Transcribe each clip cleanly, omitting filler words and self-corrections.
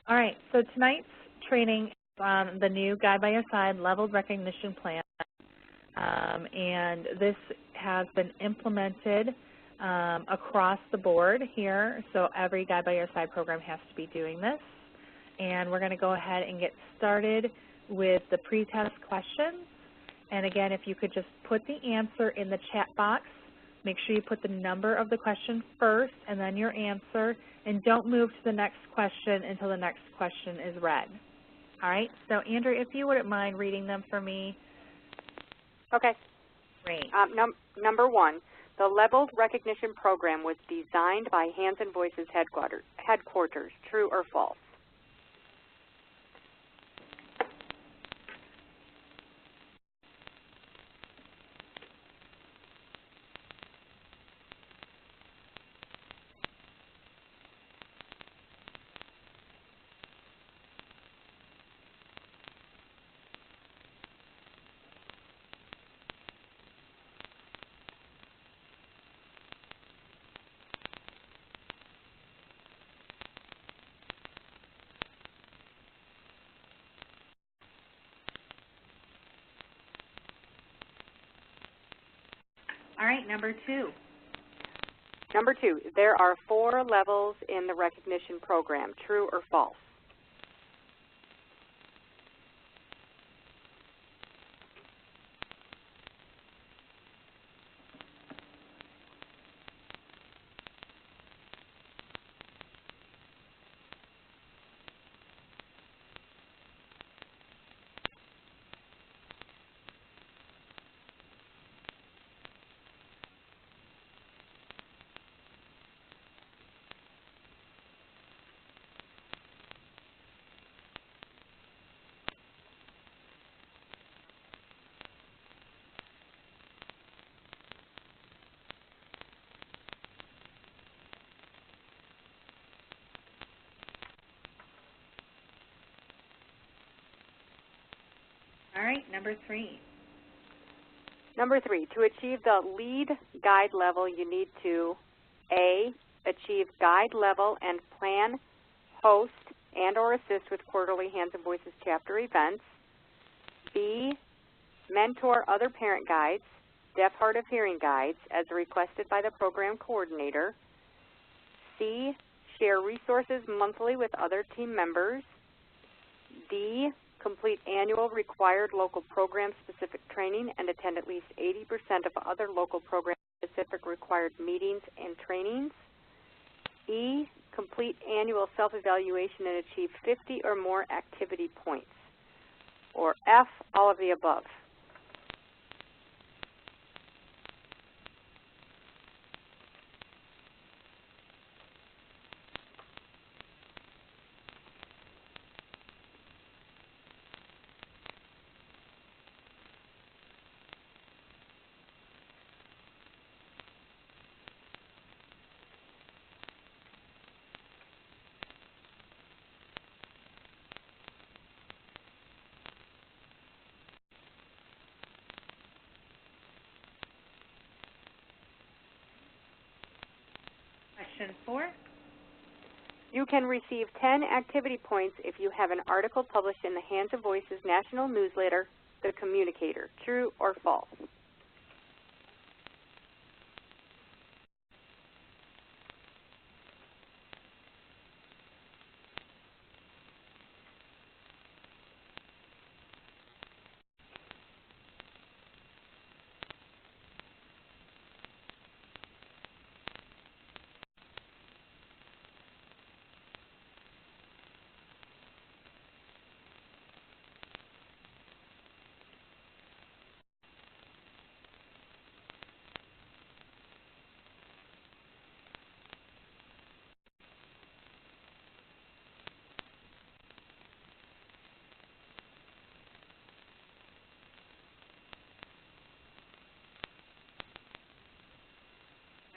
All right, so tonight's training is on the new Guide by Your Side Leveled Recognition Plan, and this has been implemented across the board here, so every Guide by Your Side program has to be doing this. And we're going to go ahead and get started with the pre-test questions. And again, if you could just put the answer in the chat box, make sure you put the number of the question first and then your answer, and don't move to the next question until the next question is read. All right, so Andrea, if you wouldn't mind reading them for me. Okay. Great. Number 1, the Leveled Recognition Program was designed by Hands and Voices headquarters. True or false? All right, number 2. Number 2, there are 4 levels in the recognition program. True or false? All right, number 3. Number 3, to achieve the lead guide level, you need to A, achieve guide level and plan, host, and or assist with quarterly Hands and Voices chapter events. B, mentor other parent guides, deaf, hard of hearing guides, as requested by the program coordinator. C, share resources monthly with other team members. D, complete annual required local program-specific training and attend at least 80% of other local program-specific required meetings and trainings. E, complete annual self-evaluation and achieve 50 or more activity points. Or F, all of the above. Question 4. You can receive 10 activity points if you have an article published in the Hands and Voices national newsletter, The Communicator. True or false?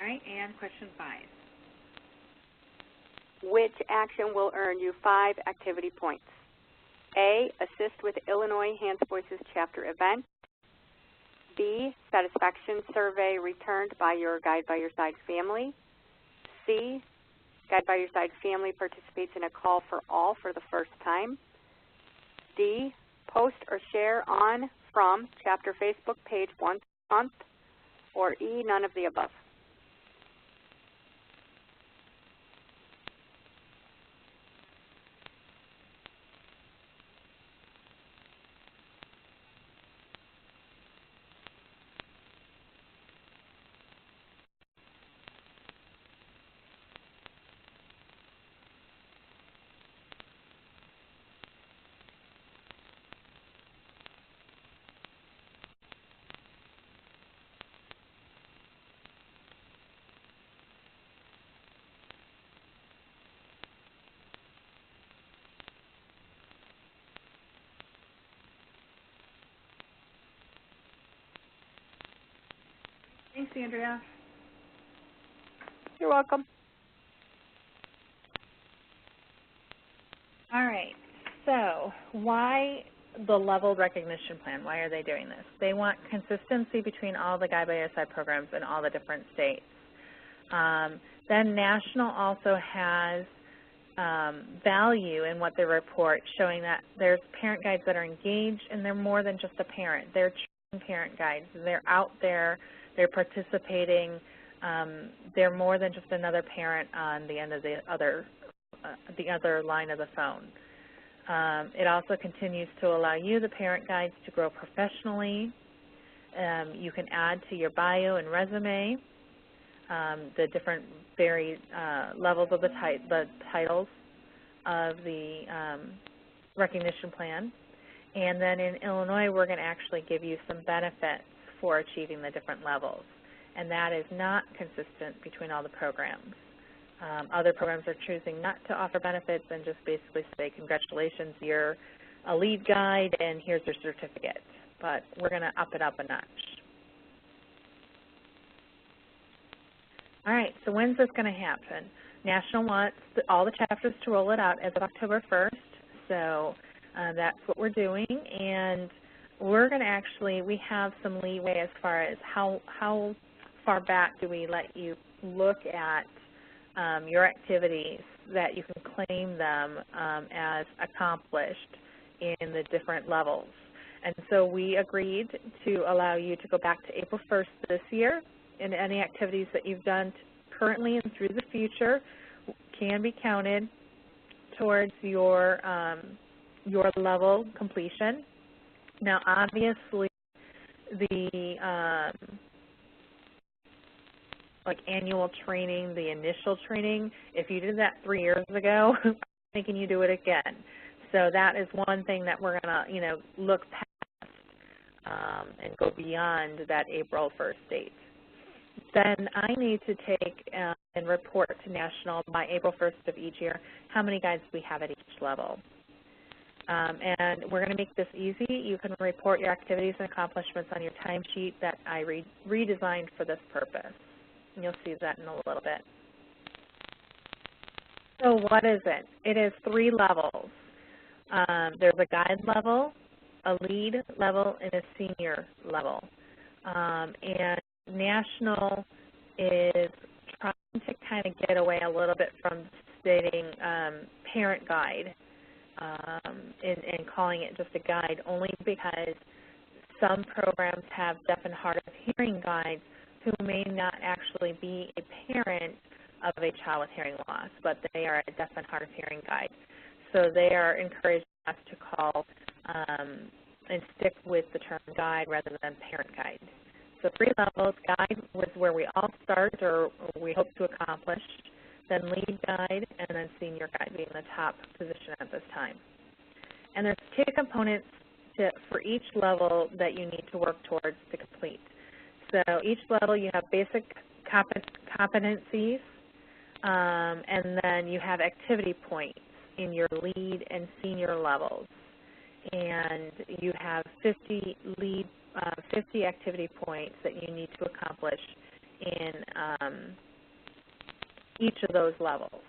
All right, and question 5. Which action will earn you 5 activity points? A, assist with Illinois Hands Voices chapter event. B, satisfaction survey returned by your Guide by Your Side family. C, Guide by Your Side family participates in a call for all for the first time. D, post or share on from chapter Facebook page once a month. Or E, none of the above. Thanks, Andrea. You're welcome. All right, so why the leveled recognition plan? Why are they doing this? They want consistency between all the Guide by Your Side programs in all the different states. Then National also has value in what they report, showing that there's parent guides that are engaged, and they're more than just a parent. They're trained parent guides. They're out there. They're participating. They're more than just another parent on the end of the other line of the phone. It also continues to allow you, the parent guides, to grow professionally. You can add to your bio and resume the different varied levels of the titles of the recognition plan. And then in Illinois, we're going to actually give you some benefits for achieving the different levels. And that is not consistent between all the programs. Other programs are choosing not to offer benefits and just basically say, congratulations, you're a lead guide and here's your certificate. But we're going to up it up a notch. All right, so when's this going to happen? National wants all the chapters to roll it out as of October 1st, so that's what we're doing. And we're going to actually, we have some leeway as far as how far back do we let you look at your activities, that you can claim them as accomplished in the different levels. And so we agreed to allow you to go back to April 1st this year, and any activities that you've done currently and through the future can be counted towards your level completion. Now, obviously, the like annual training, the initial training, if you did that 3 years ago, I'm thinking you do it again. So that is one thing that we're going to, look past and go beyond that April 1st date. Then I need to take and report to National by April 1st of each year how many guides we have at each level. And we're going to make this easy. You can report your activities and accomplishments on your timesheet that I redesigned for this purpose. And you'll see that in a little bit. So what is it? It is 3 levels. There's a guide level, a lead level, and a senior level. And National is trying to kind of get away a little bit from stating parent guide and calling it just a guide, only because some programs have deaf and hard of hearing guides who may not actually be a parent of a child with hearing loss, but they are a deaf and hard of hearing guide. So they are encouraging us to call and stick with the term guide rather than parent guide. So 3 levels. Guide was where we all start, or we hope to accomplish, then lead guide, and then senior guide being the top position at this time. And there's 2 components for each level that you need to work towards to complete. So each level you have basic competencies, and then you have activity points in your lead and senior levels. And you have 50 activity points that you need to accomplish in each of those levels.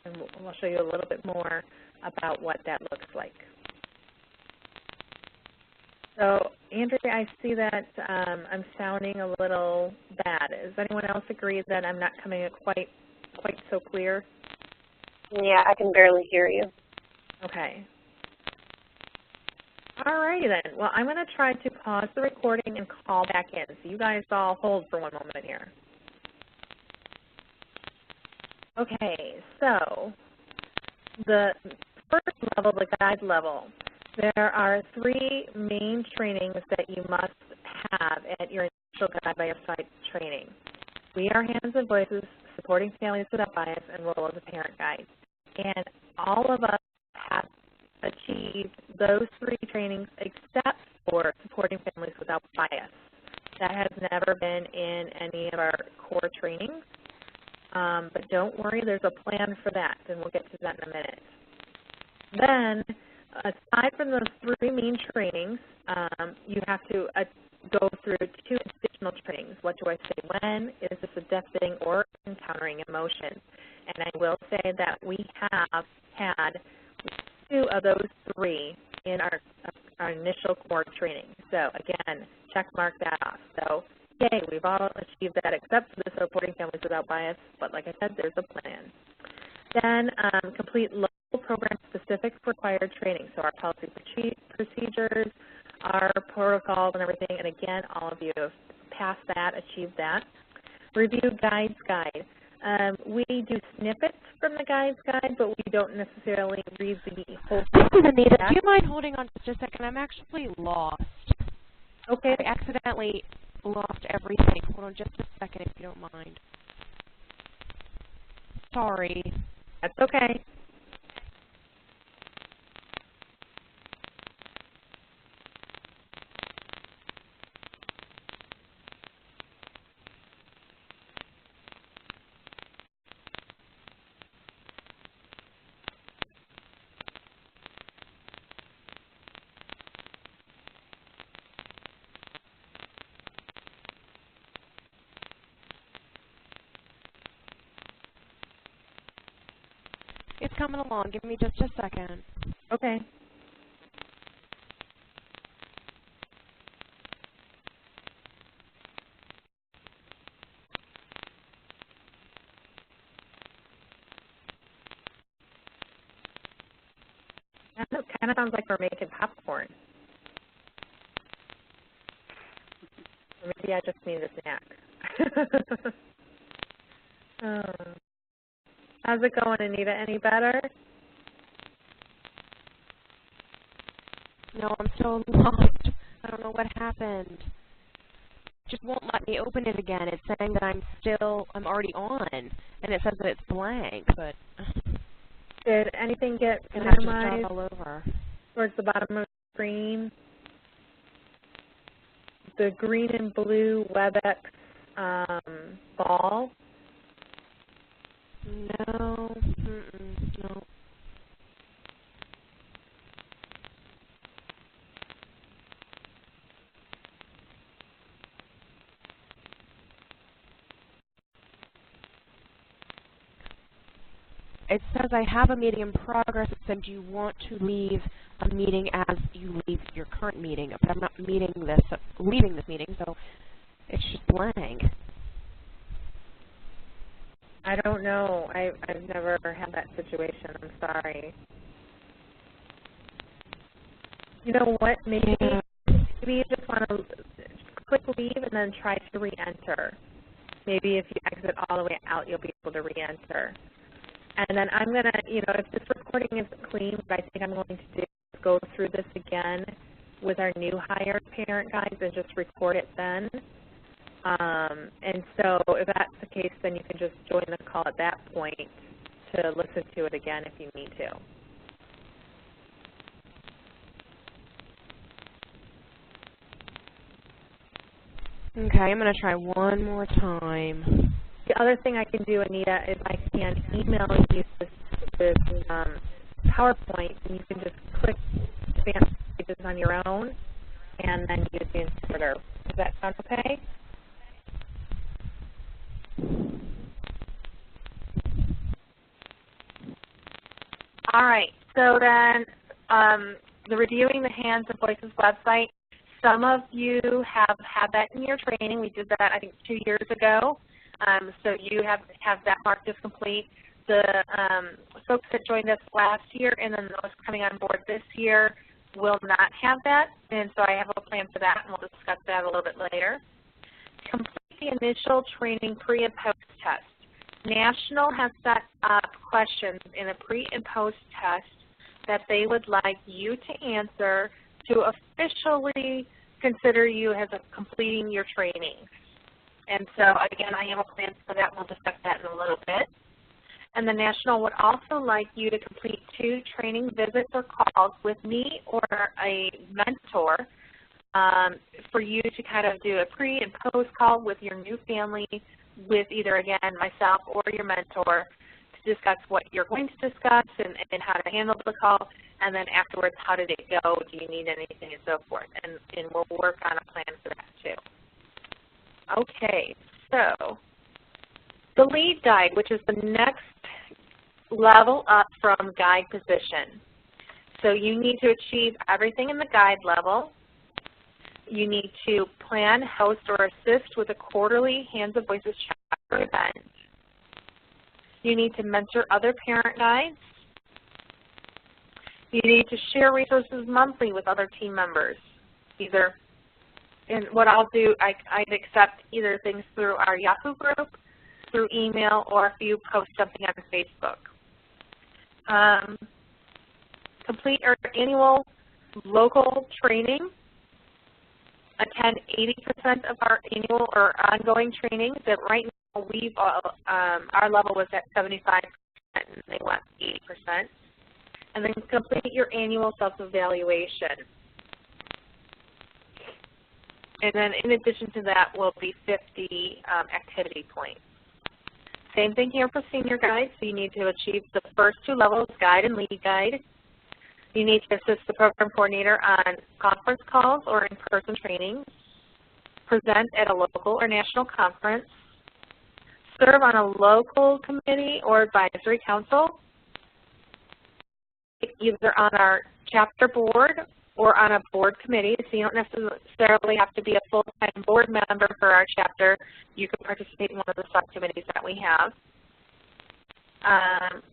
And we'll show you a little bit more about what that looks like. So, Andrea, I see that I'm sounding a little bad. Does anyone else agree that I'm not coming quite quite so clear? Yeah, I can barely hear you. Okay. All righty then. Well, I'm going to try to pause the recording and call back in. So you guys all hold for one moment here. Okay, so the first level, the guide level, there are 3 main trainings that you must have at your initial Guide by Your Side training. We Are Hands and Voices, Supporting Families Without Bias, and Role as a Parent Guide. And all of us have achieved those 3 trainings except for Supporting Families Without Bias. That has never been in any of our core trainings. But don't worry, there's a plan for that, and we'll get to that in a minute. Then, aside from those 3 main trainings, you have to go through 2 additional trainings. What do I say when? Is this a deaf thing or encountering emotion? And I will say that we have had 2 of those 3 in our initial core training. So again, check mark that off. So yay, we've all achieved that except for the Supporting Families Without Bias, but like I said, there's a plan. Then complete local program-specific required training, so our policy procedures, our protocols and everything, and again, all of you have passed that, achieved that. Review Guides Guide. We do snippets from the Guides Guide, but we don't necessarily read the whole thing. This is Anita. Do you mind holding on just a second? I'm actually lost. Okay. I accidentally lost everything. Hold on just a second if you don't mind. Sorry. That's okay. It's coming along. Give me just a second. Okay. That kind of sounds like we're making popcorn. Or maybe I just need a snack. How's it going, Anita? Any better? No, I'm still lost. I don't know what happened. It just won't let me open it again. It's saying that I'm already on, and it says that it's blank, but Did anything get and I just minimized start all over. towards the bottom of the screen? The green and blue WebEx ball? No. No. It says I have a meeting in progress. It said you want to leave a meeting as you leave your current meeting, but I'm not leaving this meeting, so it's just blank. I don't know. I've never had that situation. I'm sorry. You know what? Maybe you just want to click leave and then try to re-enter. Maybe if you exit all the way out, you'll be able to re-enter. And then I'm going to, if this recording isn't clean, what I think I'm going to do is go through this again with our new hire parent guides and just record it then. And so if that's the case, then you can just join the call at that point to listen to it again if you need to. Okay, I'm going to try one more time. The other thing I can do, Anita, is I can email you this PowerPoint, and you can just click advanced pages on your own and then use the interpreter. Does that sound okay? All right, so then the Reviewing the Hands and Voices website, some of you have had that in your training. We did that, I think, 2 years ago. So you have that marked as complete. The folks that joined us last year and then those coming on board this year will not have that, and so I have a plan for that, and we'll discuss that a little bit later. Complete the initial training pre- and post-test. National has set up questions in a pre- and post-test that they would like you to answer to officially consider you as completing your training. And so, again, I have a plan for that. We'll discuss that in a little bit. And the National would also like you to complete 2 training visits or calls with me or a mentor for you to kind of do a pre- and post call with your new family with either, again, myself or your mentor to discuss what you're going to discuss and how to handle the call, and then afterwards, how did it go, do you need anything, and so forth. And we'll work on a plan for that too. Okay, so the lead guide, which is the next level up from guide position. So you need to achieve everything in the guide level. You need to plan, host, or assist with a quarterly Hands of Voices chapter event. You need to mentor other parent guides. You need to share resources monthly with other team members. And what I'll do, I'd accept either things through our Yahoo group, through email, or if you post something on Facebook. Complete our annual local training. Attend 80% of our annual or ongoing trainings. That right now our level was at 75%, and they want 80%. And then complete your annual self-evaluation. And then in addition to that will be 50 activity points. Same thing here for senior guides. So you need to achieve the first 2 levels, guide and lead guide. You need to assist the program coordinator on conference calls or in-person trainings, present at a local or national conference, serve on a local committee or advisory council, either on our chapter board or on a board committee. So you don't necessarily have to be a full-time board member for our chapter. You can participate in one of the subcommittees that we have.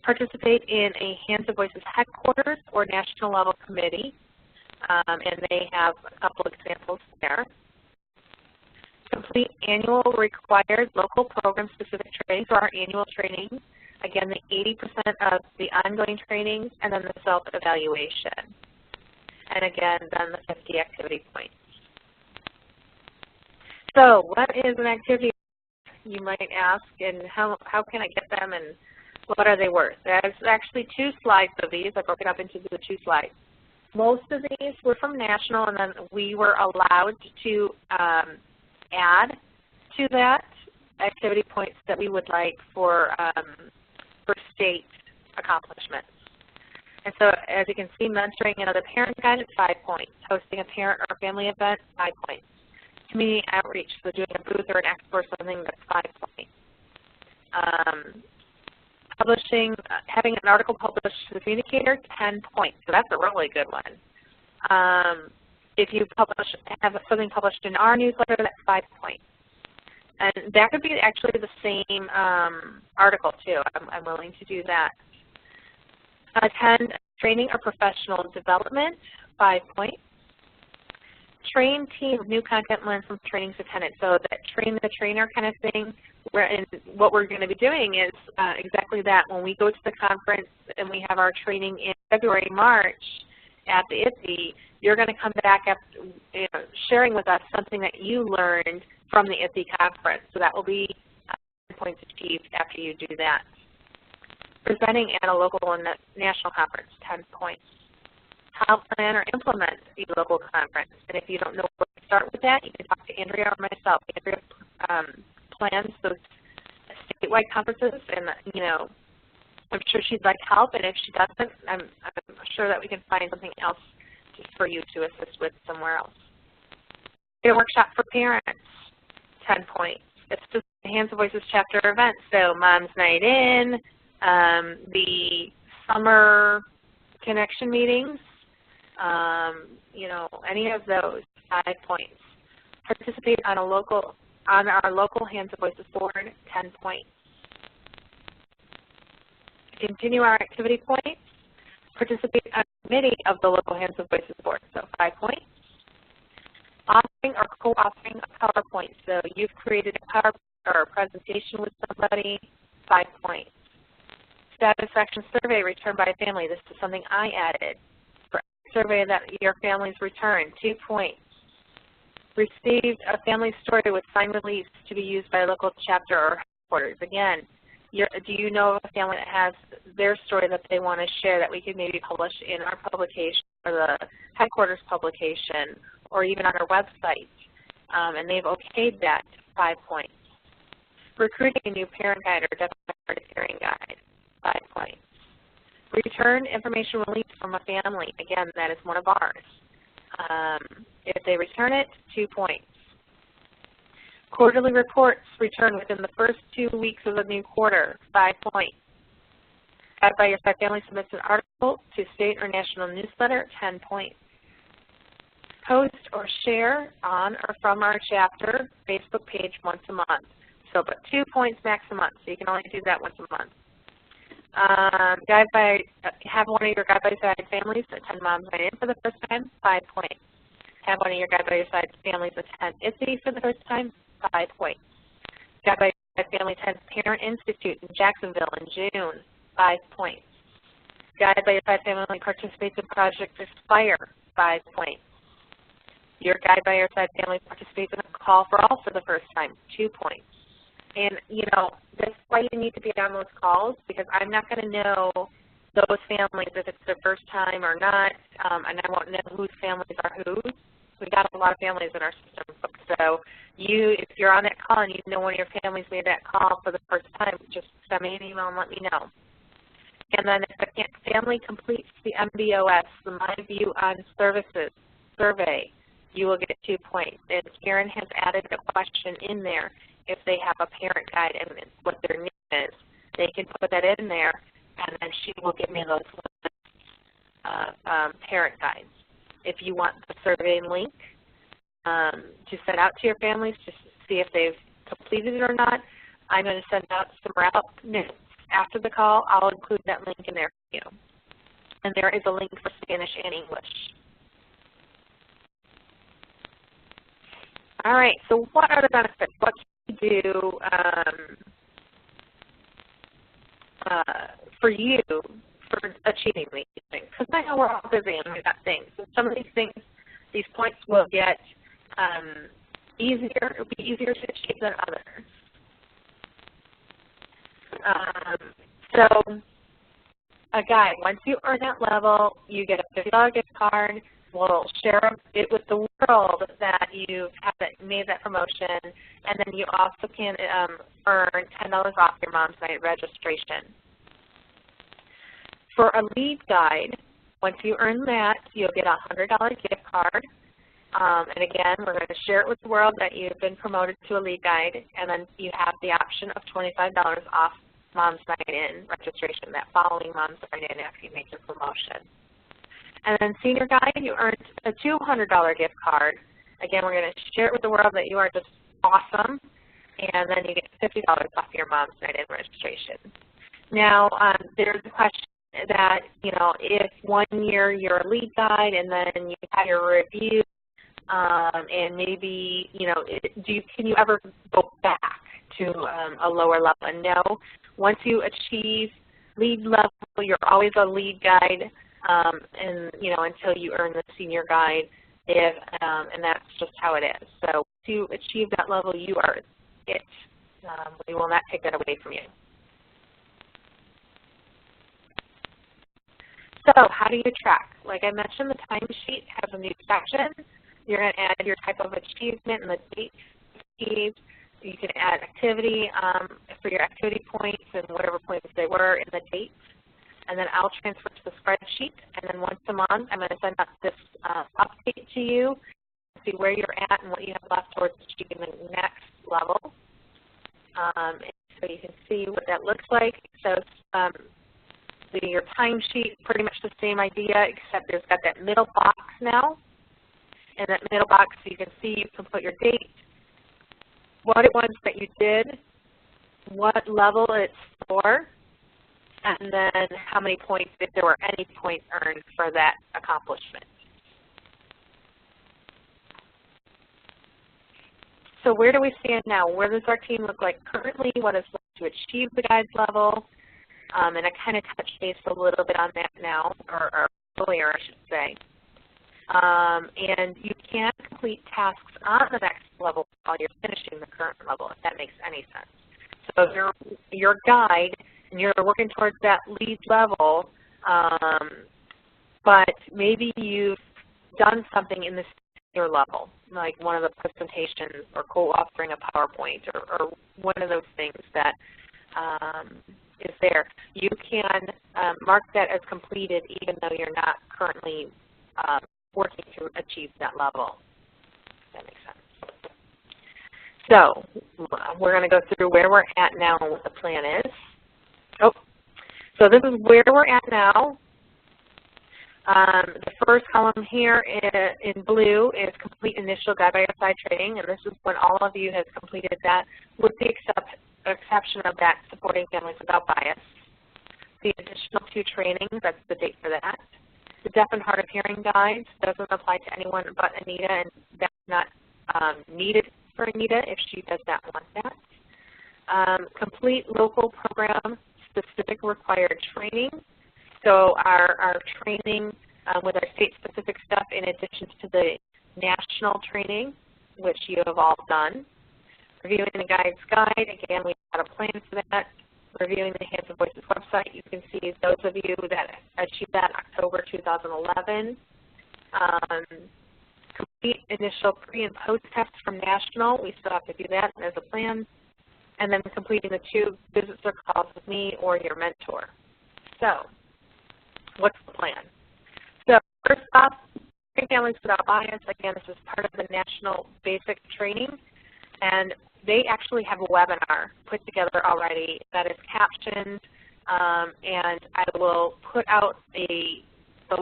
Participate in a Hands of Voices headquarters or national level committee, and they have a couple examples there. Complete annual required local program-specific trainings for our annual trainings. Again, the 80% of the ongoing trainings, and then the self-evaluation. And again, then the 50 activity points. So what is an activity, you might ask, and how can I get them, and what are they worth? There's actually 2 slides of these. I broke it up into the 2 slides. Most of these were from National, and then we were allowed to add to that activity points that we would like for state accomplishments. And so as you can see, mentoring another parent guide is 5 points. Hosting a parent or family event, 5 points. Community outreach, so doing a booth or an expo or something, that's 5 points. Publishing, having an article published to the communicator, 10 points. So that's a really good one. If you have something published in our newsletter, that's 5 points. And that could be actually the same article too. I'm willing to do that. Attend training or professional development, 5 points. Train team, new content learned from trainings attended. So that train the trainer kind of thing. And what we're going to be doing is exactly that. When we go to the conference and we have our training in February, March at the IFTE, you're going to come back after, sharing with us something that you learned from the IFTE conference. So that will be points achieved after you do that. Presenting at a local and national conference, 10 points. How plan or implement a local conference. And if you don't know where to start with that, you can talk to Andrea or myself. Andrea plans those statewide conferences, and I'm sure she'd like help. And if she doesn't, I'm sure that we can find something else just for you to assist with somewhere else. A workshop for parents, 10 points. It's just the Hands of Voices chapter event. So Mom's Night In, the summer connection meetings, any of those, 5 points. Participate on a local On our local Hands and Voices board, 10 points. To continue our activity points, participate on a committee of the local Hands and Voices board, so 5 points. Authoring or co-authoring a PowerPoint, so you've created a PowerPoint or a presentation with somebody, 5 points. Satisfaction survey returned by a family, this is something I added. For a survey that your family's returned, 2 points. Received a family story with signed release to be used by a local chapter or headquarters. Again, do you know of a family that has their story that they want to share that we could maybe publish in our publication or the headquarters publication or even on our website? And they've okayed that, 5 points. Recruiting a new parent guide or definitely parent guide, 5 points. Return information released from a family. Again, that is one of ours. If they return it, 2 points. Quarterly reports returned within the first 2 weeks of the new quarter, 5 points. Guide by Your Side Family submits an article to state or national newsletter, 10 points. Post or share on or from our chapter Facebook page once a month. So, but 2 points max a month, so you can only do that once a month. Have one of your Guide by Your Side families attend Moms Night In for the first time, 5 points. Have one of your Guide by Your Side families attend ISTE for the first time, 5 points. Guide by Your Side family attends Parent Institute in Jacksonville in June, 5 points. Guide by Your Side family participates in Project Aspire, 5 points. Your Guide by Your Side family participates in a Call for All for the first time, 2 points. And, you know, that's why you need to be on those calls, because I'm not going to know those families if it's their first time or not, and I won't know whose families are whose. We've got a lot of families in our system. So if you're on that call and you know one of your families made that call for the first time, just send me an email and let me know. And then if the family completes the MBOS, the My View on Services survey, you will get 2 points. And Karen has added a question in there. If they have a parent guide and what their name is, they can put that in there, and then she will give me those parent guides. If you want the survey link to send out to your families to see if they've completed it or not, I'm going to send out some wrap-up notes. After the call, I'll include that link in there for you. And there is a link for Spanish and English. All right, so what are the benefits? What can you do for you for achieving these things? Because I know we're all busy and we've got things. So some of these things, these points will get easier. It will be easier to achieve than others. So a guide, once you earn that level, you get a $50 gift card. We'll share it with the world that you have made that promotion, and then you also can earn $10 off your Mom's Night registration. For a lead guide, once you earn that, you'll get a $100 gift card. And again, we're going to share it with the world that you've been promoted to a lead guide, and then you have the option of $25 off Mom's Night In registration, that following Mom's Night In after you make your promotion. And then senior guide, you earned a $200 gift card. Again, we're going to share it with the world that you are just awesome, and then you get $50 off your Mom's Night In registration. Now, there's a question that, you know, if 1 year you're a lead guide and then you have your review, and maybe, you know, can you ever go back to a lower level? And no, once you achieve lead level, you're always a lead guide. And you know, until you earn the senior guide, and that's just how it is. So to achieve that level, you are it. We will not take that away from you. So how do you track? Like I mentioned, the timesheet has a new section. You're going to add your type of achievement and the date achieved. You can add activity for your activity points and whatever points they were in the date. And then I'll transfer to the spreadsheet, and then once a month I'm going to send out this update to you, see where you're at and what you have left towards achieving the next level. So you can see what that looks like. So your timesheet, pretty much the same idea, except there's got that middle box now. In that middle box, you can see you can put your date, what it was that you did, what level it's for, and then how many points, if there were any points earned for that accomplishment. So where do we stand now? Where does our team look like currently? What is left to achieve the guides level? And I kind of touched base a little bit on that now, or earlier I should say. And you can complete tasks on the next level while you're finishing the current level, if that makes any sense. So if your guide and you're working towards that lead level, but maybe you've done something in this senior level, like one of the presentations or co-authoring a PowerPoint or one of those things that is there. You can mark that as completed even though you're not currently working to achieve that level. If that makes sense. So we're going to go through where we're at now and what the plan is. So this is where we're at now. The first column here in blue is complete initial guide by your side training, and this is when all of you have completed that, with the exception of that supporting families without bias. The additional 2 trainings, that's the date for that. The deaf and hard of hearing guides doesn't apply to anyone but Anita, and that's not needed for Anita if she does not want that. Complete local program specific required training. So our training with our state-specific stuff in addition to the national training, which you have all done. Reviewing the guide's guide, again, we had a plan for that. Reviewing the Hands and Voices website, you can see those of you that achieved that in October 2011. Complete initial pre- and post-tests from national, we still have to do that as a plan. And then completing the 2 visits or calls with me or your mentor. So, what's the plan? So first off, Families Without Bias, again, this is part of the National Basic Training, and they actually have a webinar put together already that is captioned, and I will put out the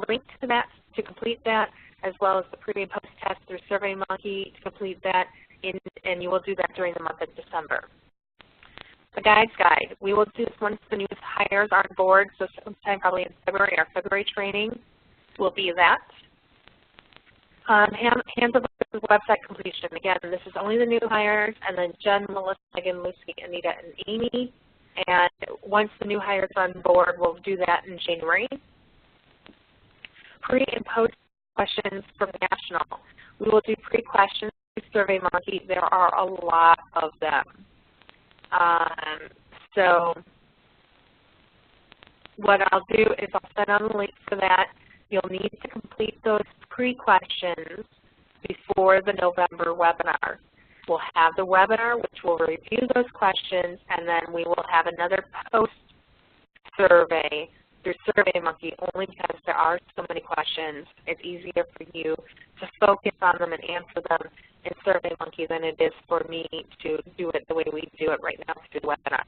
link to that to complete that, as well as the pre- and post-test through SurveyMonkey to complete that, and you will do that during the month of December. The Guides Guide, we will do this once the new hires are on board, so sometime probably in February. Our February training will be that. Hands of Voices website completion. Again, this is only the new hires, and then Jen, Melissa, Megan, Lucy, Anita, and Amy. And once the new hires are on board, we'll do that in January. Pre- and post questions from National. We will do pre-questions through SurveyMonkey. There are a lot of them. So what I'll do is I'll send out a link for that. You'll need to complete those pre-questions before the November webinar. We'll have the webinar, which will review those questions, and then we will have another post-survey through SurveyMonkey, only because there are so many questions. It's easier for you to focus on them and answer them in SurveyMonkey than it is for me to do it the way we do it right now through the webinar.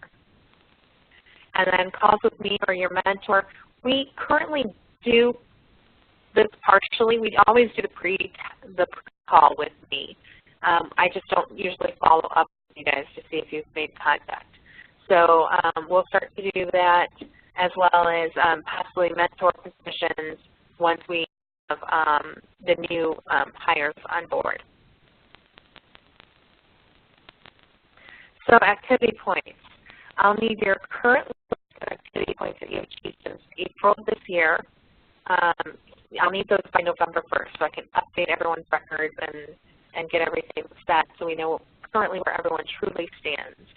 And then calls with me or your mentor. We currently do this partially. We always do the pre-call with me. I just don't usually follow up with you guys to see if you've made contact. So we'll start to do that, as well as possibly mentor positions once we have the new hires on board. So activity points. I'll need your current activity points that you've achieved since April of this year. I'll need those by November 1st so I can update everyone's records and get everything set so we know currently where everyone truly stands.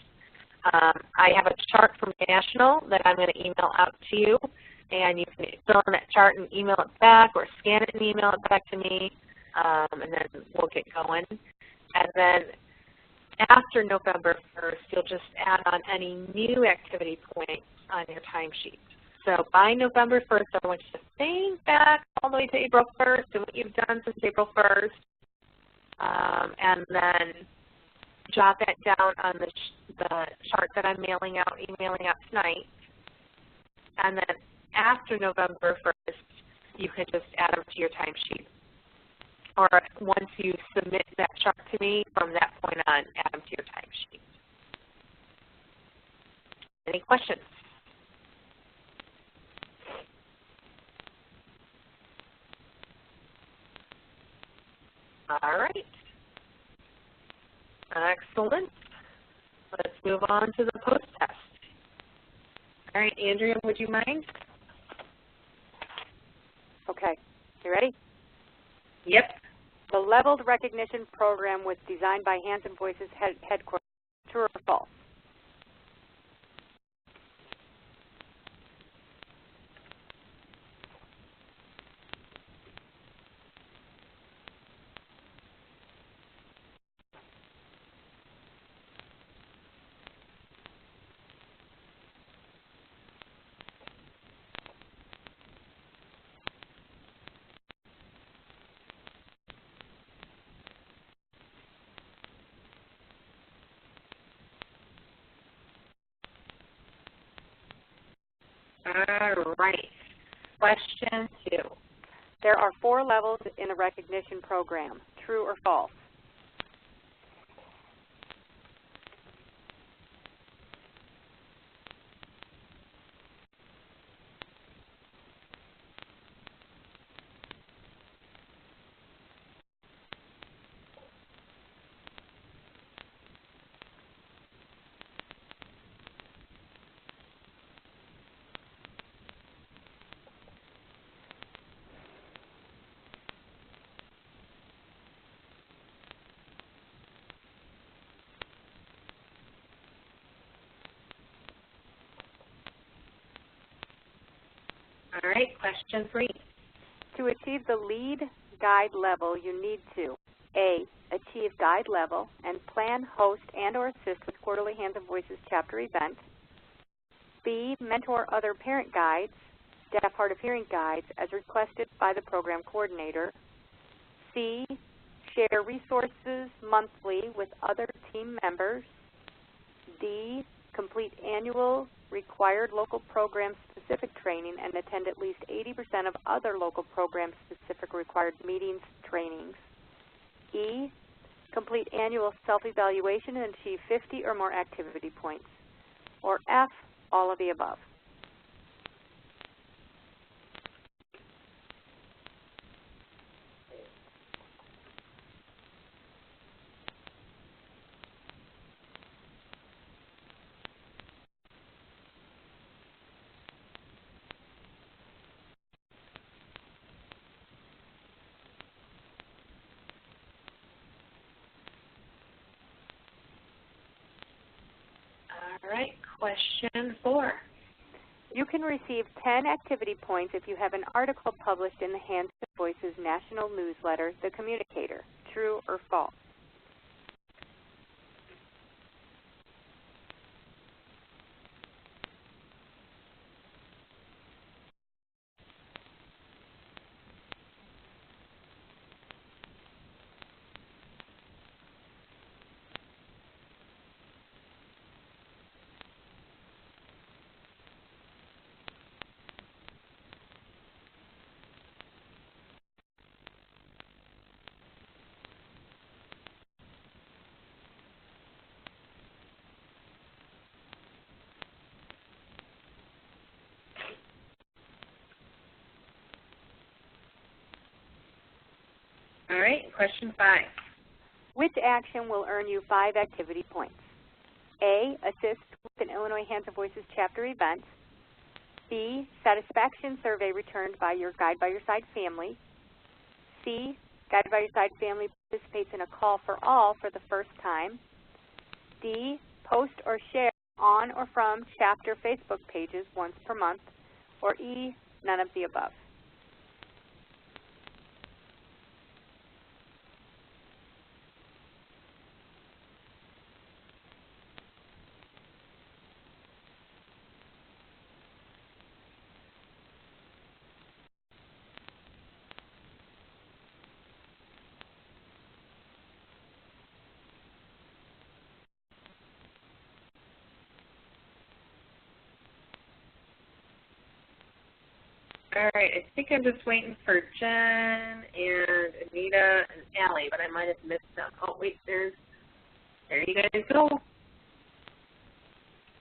I have a chart from National that I'm going to email out to you, and you can fill in that chart and email it back, or scan it and email it back to me, and then we'll get going. And then after November 1st, you'll just add on any new activity points on your timesheet. So by November 1st, I want you to think back all the way to April 1st and what you've done since April 1st, and then jot that down on the chart that I'm emailing out tonight. And then after November 1st, you can just add them to your timesheet. or once you submit that chart to me, from that point on, add them to your timesheet. Any questions? All right. Excellent. Let's move on to the post-test. All right, Andrea, would you mind? Okay. You ready? Yep. The leveled recognition program was designed by Hands and Voices headquarters. True or false? All right. Question 2. There are 4 levels in the recognition program. True or false? All right, question 3. To achieve the lead guide level, you need to A, achieve guide level and plan, host, and or assist with quarterly Hands and Voices chapter event. B, mentor other parent guides, deaf, hard of hearing guides as requested by the program coordinator. C, share resources monthly with other team members. D, complete annual required local program specific training and attend at least 80% of other local program specific required meetings, trainings. E, complete annual self-evaluation and achieve 50 or more activity points. Or F, all of the above. All right, question 4. You can receive 10 activity points if you have an article published in the Hands and Voices national newsletter, The Communicator. True or false? All right, question 5. Which action will earn you 5 activity points? A, assist with an Illinois Hands and Voices chapter event. B, satisfaction survey returned by your Guide by Your Side family. C, Guide by Your Side family participates in a call for all for the first time. D, post or share on or from chapter Facebook pages once per month. Or E, none of the above. All right, I think I'm just waiting for Jen and Anita and Allie, but I might have missed them. Oh, wait, there you guys go.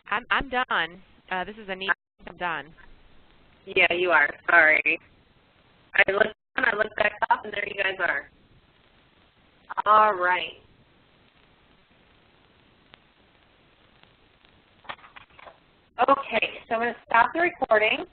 I'm done. This is Anita. I'm done. Yeah, you are. Sorry. I looked back up, and there you guys are. All right. Okay, so I'm going to stop the recording.